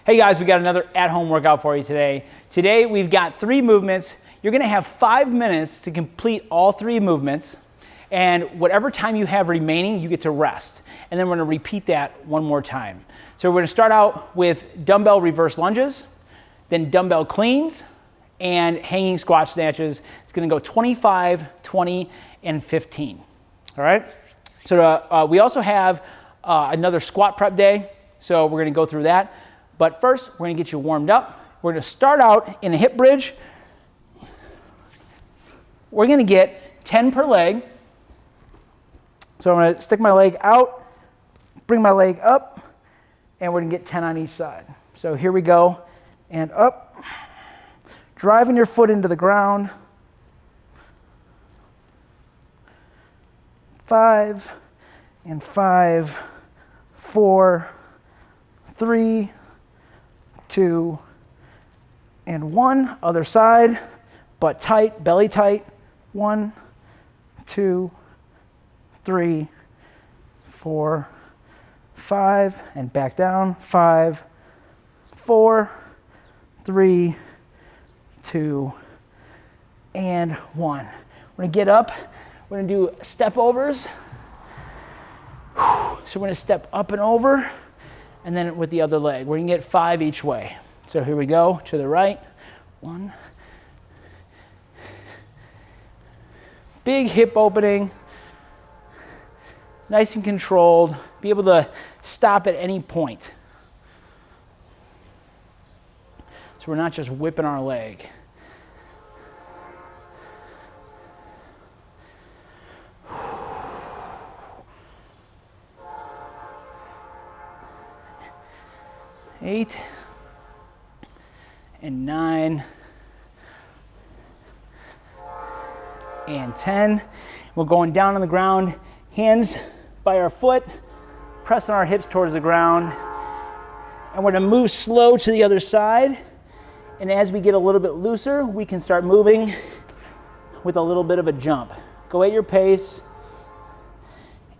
Hey guys, we got another at-home workout for you today. Today we've got 3 movements. You're gonna have 5 minutes to complete all 3 movements, and whatever time you have remaining, you get to rest. And then we're gonna repeat that one more time. So we're gonna start out with dumbbell reverse lunges, then dumbbell cleans, and hanging squat snatches. It's gonna go 25, 20, and 15, all right? So we also have another squat prep day, so we're gonna go through that. But first, we're gonna get you warmed up. We're gonna start out in a hip bridge. We're gonna get 10 per leg. So I'm gonna stick my leg out, bring my leg up, and we're gonna get 10 on each side. So here we go, and up. Driving your foot into the ground. 5, and 5, 4, 3, 2, and 1. Other side, butt tight, belly tight. 1, 2, 3, 4, 5, and back down. 5, 4, 3, 2, and 1. We're gonna get up. We're gonna do step overs. So we're gonna step up and over, and then with the other leg. We're gonna get 5 each way. So here we go, to the right. 1. Big hip opening. Nice and controlled. Be able to stop at any point. So we're not just whipping our leg. Eight and 9 and 10. We're going down on the ground, hands by our foot, pressing our hips towards the ground. And we're gonna move slow to the other side. And as we get a little bit looser, we can start moving with a little bit of a jump. Go at your pace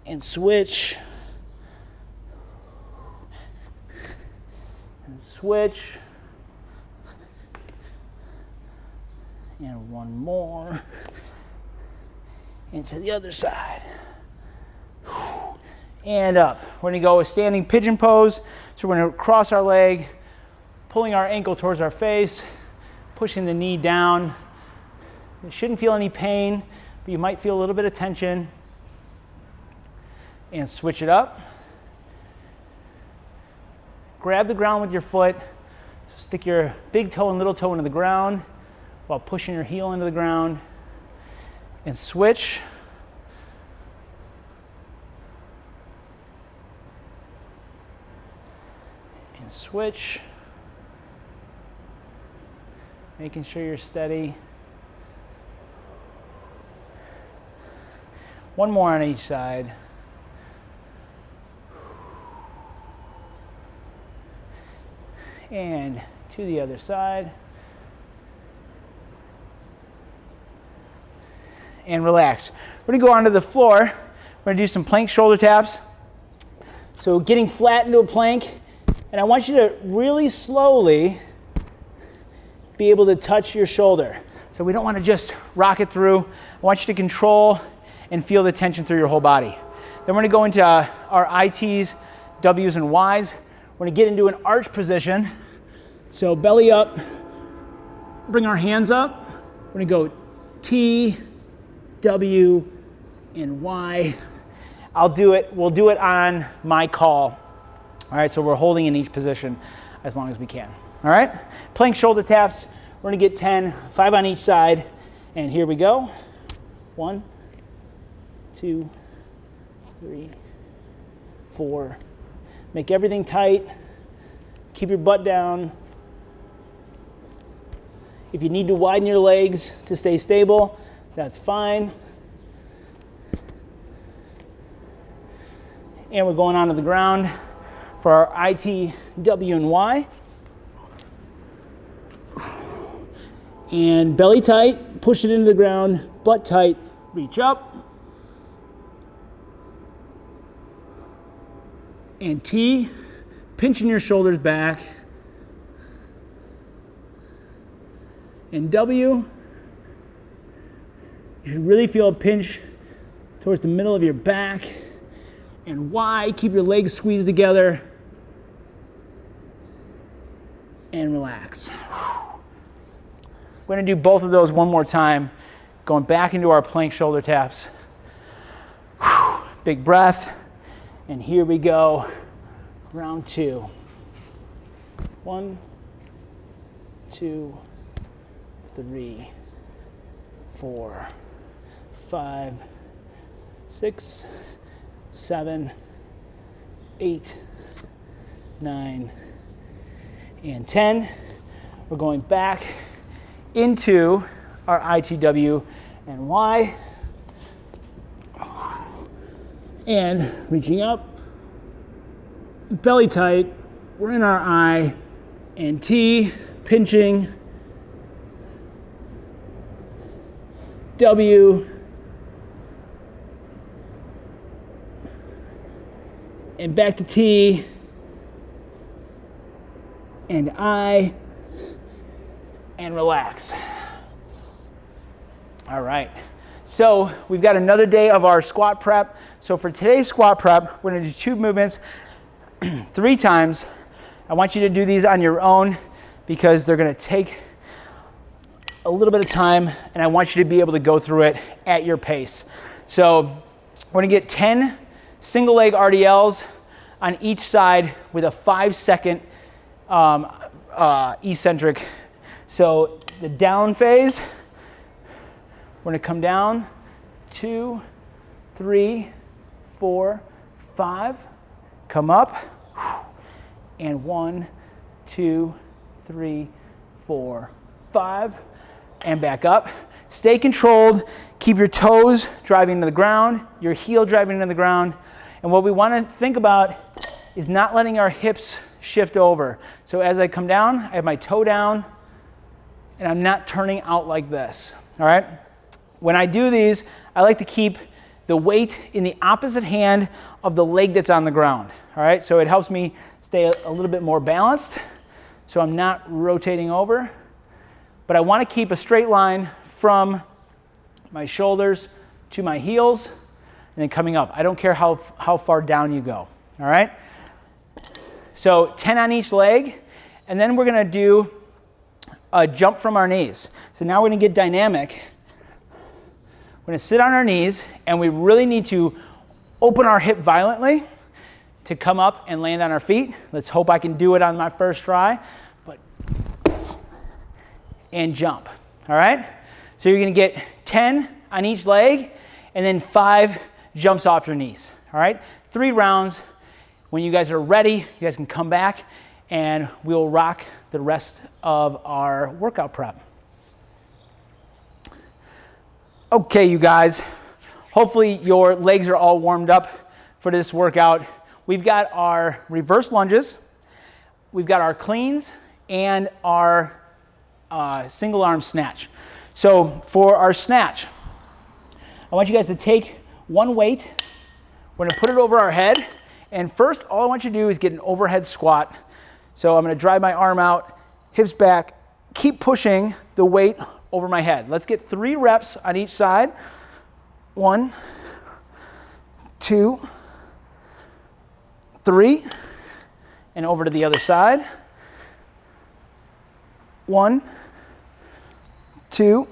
and switch. And switch. And one more. And to the other side. And up. We're gonna go a standing pigeon pose. So we're gonna cross our leg, pulling our ankle towards our face, pushing the knee down. You shouldn't feel any pain, but you might feel a little bit of tension. And switch it up. Grab the ground with your foot. Stick your big toe and little toe into the ground while pushing your heel into the ground. And switch. And switch. Making sure you're steady. One more on each side. And to the other side. And relax. We're gonna go onto the floor. We're gonna do some plank shoulder taps. So getting flat into a plank, and I want you to really slowly be able to touch your shoulder. So we don't wanna just rock it through. I want you to control and feel the tension through your whole body. Then we're gonna go into our ITs, Ws, and Ys. We're gonna get into an arch position. So belly up, bring our hands up. We're gonna go T, W, and Y. We'll do it on my call. All right, so we're holding in each position as long as we can. All right, plank shoulder taps. We're gonna get 10, 5 on each side. And here we go. 1, 2, 3, 4. Make everything tight. Keep your butt down. If you need to widen your legs to stay stable, that's fine. And we're going onto the ground for our IT, W, and Y. And belly tight, push it into the ground, butt tight, reach up. And T, pinching your shoulders back, and W. You should really feel a pinch towards the middle of your back. And Y, keep your legs squeezed together. And relax. We're going to do both of those one more time, going back into our plank shoulder taps. Big breath. And here we go. Round 2. 1, 2, 3, 4, 5, 6, 7, 8, 9, and 10. We're going back into our ITW and Y. And reaching up, belly tight, we're in our I, and T, pinching, W, and back to T, and I, and relax. All right, so we've got another day of our squat prep. So for today's squat prep, we're gonna do 2 movements 3 times. I want you to do these on your own because they're gonna take a little bit of time, and I want you to be able to go through it at your pace. So we're gonna get 10 single leg RDLs on each side with a 5-second eccentric. So the down phase, we're gonna come down, 2, 3, 4, 5, come up, and 1, 2, 3, 4, 5, and back up. Stay controlled, keep your toes driving into the ground, your heel driving into the ground, and what we want to think about is not letting our hips shift over. So as I come down, I have my toe down, and I'm not turning out like this, all right? When I do these, I like to keep the weight in the opposite hand of the leg that's on the ground, all right? So it helps me stay a little bit more balanced, so I'm not rotating over, but I want to keep a straight line from my shoulders to my heels, and then coming up. I don't care how far down you go, all right? So 10 on each leg, and then we're gonna do a jump from our knees. So now we're gonna get dynamic. We're gonna sit on our knees, and we really need to open our hip violently to come up and land on our feet. Let's hope I can do it on my first try, and jump, all right? So you're gonna get 10 on each leg, and then 5 jumps off your knees, all right? 3 rounds. When you guys are ready, you guys can come back, and we'll rock the rest of our workout prep. Okay, you guys, hopefully your legs are all warmed up for this workout. We've got our reverse lunges, we've got our cleans, and our single arm snatch. So for our snatch, I want you guys to take one weight, we're gonna put it over our head, and first all I want you to do is get an overhead squat. So I'm gonna drive my arm out, hips back, keep pushing the weight over my head. Let's get 3 reps on each side. 1, 2, 3, and over to the other side. 1, 2,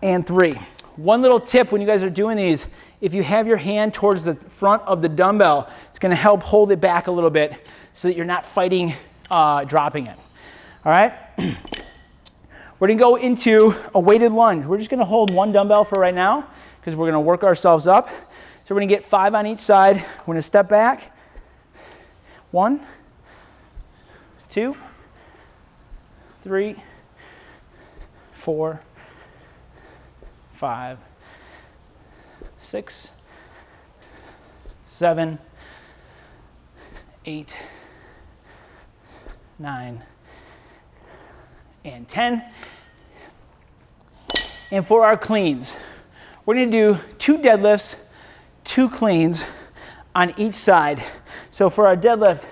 and 3. One little tip when you guys are doing these, if you have your hand towards the front of the dumbbell, it's gonna help hold it back a little bit so that you're not fighting dropping it. All right? We're gonna go into a weighted lunge. We're just gonna hold 1 dumbbell for right now because we're gonna work ourselves up. So we're gonna get 5 on each side. We're gonna step back. 1, 2, 3, 4, 5, 6, 7, 8, 9, and 10. And for our cleans, we're gonna do 2 deadlifts, 2 cleans on each side. So for our deadlift,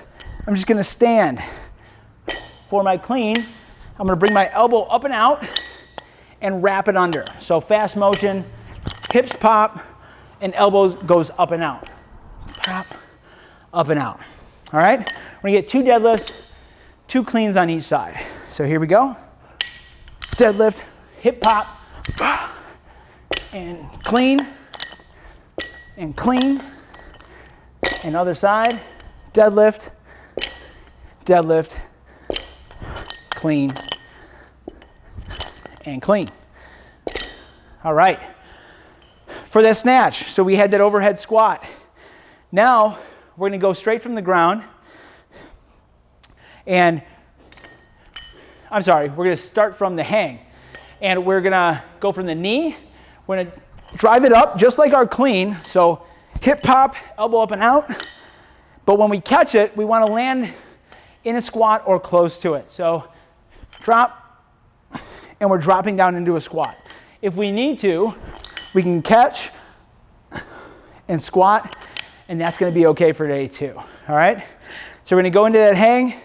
I'm just gonna stand. For my clean, I'm gonna bring my elbow up and out and wrap it under. So fast motion, hips pop, and elbows goes up and out. Pop, up and out. All right? We're gonna get 2 deadlifts, 2 cleans on each side. So here we go. Deadlift, hip pop, and clean, and clean. And other side, deadlift, deadlift, clean, and clean. All right. For that snatch, so we had that overhead squat. Now, we're gonna go straight from the ground, and I'm sorry, we're gonna start from the hang. And we're gonna go from the knee, we're gonna drive it up just like our clean, so hip pop, elbow up and out. But when we catch it, we wanna land in a squat or close to it. So drop, and we're dropping down into a squat. If we need to, we can catch and squat, and that's gonna be okay for day 2, all right? So we're gonna go into that hang.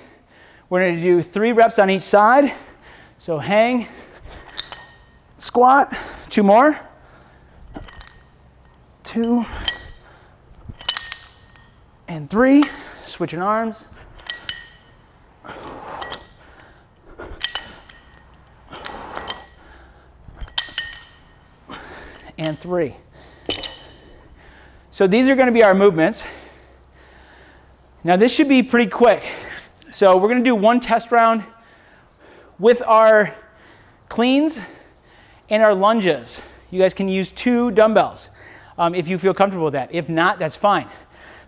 We're gonna do 3 reps on each side. So hang, squat, 2 more. 2, and 3, switching arms. And 3. So these are going to be our movements. Now this should be pretty quick. So we're going to do 1 test round with our cleans and our lunges. You guys can use 2 dumbbells if you feel comfortable with that. If not, that's fine.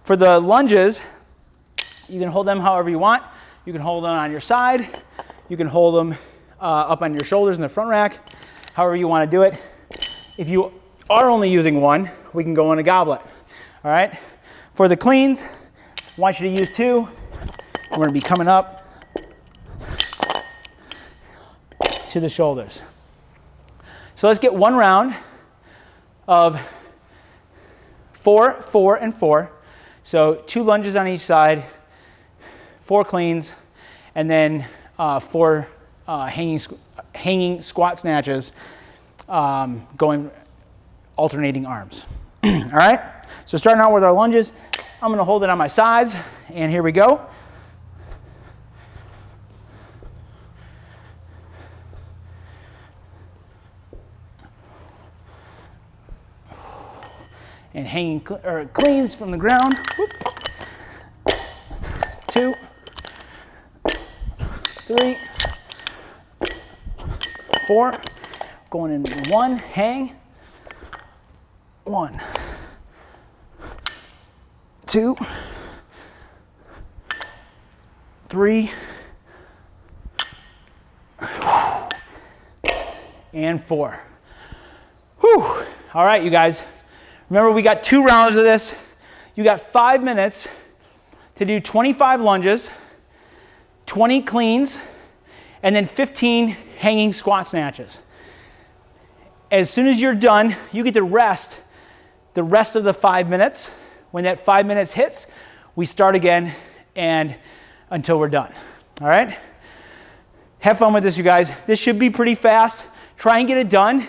For the lunges, you can hold them however you want. You can hold them on your side. You can hold them up on your shoulders in the front rack, however you want to do it. If you are only using 1, we can go on a goblet. All right? For the cleans, I want you to use 2. We're going to be coming up to the shoulders. So let's get 1 round of 4, 4, and 4. So 2 lunges on each side, 4 cleans, and then 4 hanging squat snatches, going alternating arms. All right? So starting out with our lunges, I'm going to hold it on my sides, and here we go. And hanging cleans from the ground. 2, 3, 4. Going in 1, hang. 1, 2, 3, and 4. Whew. All right, you guys. Remember, we got 2 rounds of this. You got 5 minutes to do 25 lunges, 20 cleans, and then 15 hanging squat snatches. As soon as you're done, you get to rest the rest of the 5 minutes. When that 5 minutes hits, we start again and until we're done. All right? Have fun with this, you guys. This should be pretty fast. Try and get it done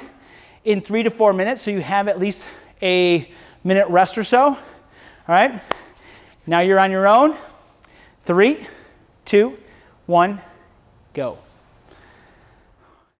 in 3 to 4 minutes so you have at least a minute rest or so. All right? Now you're on your own. 3, 2, 1, go.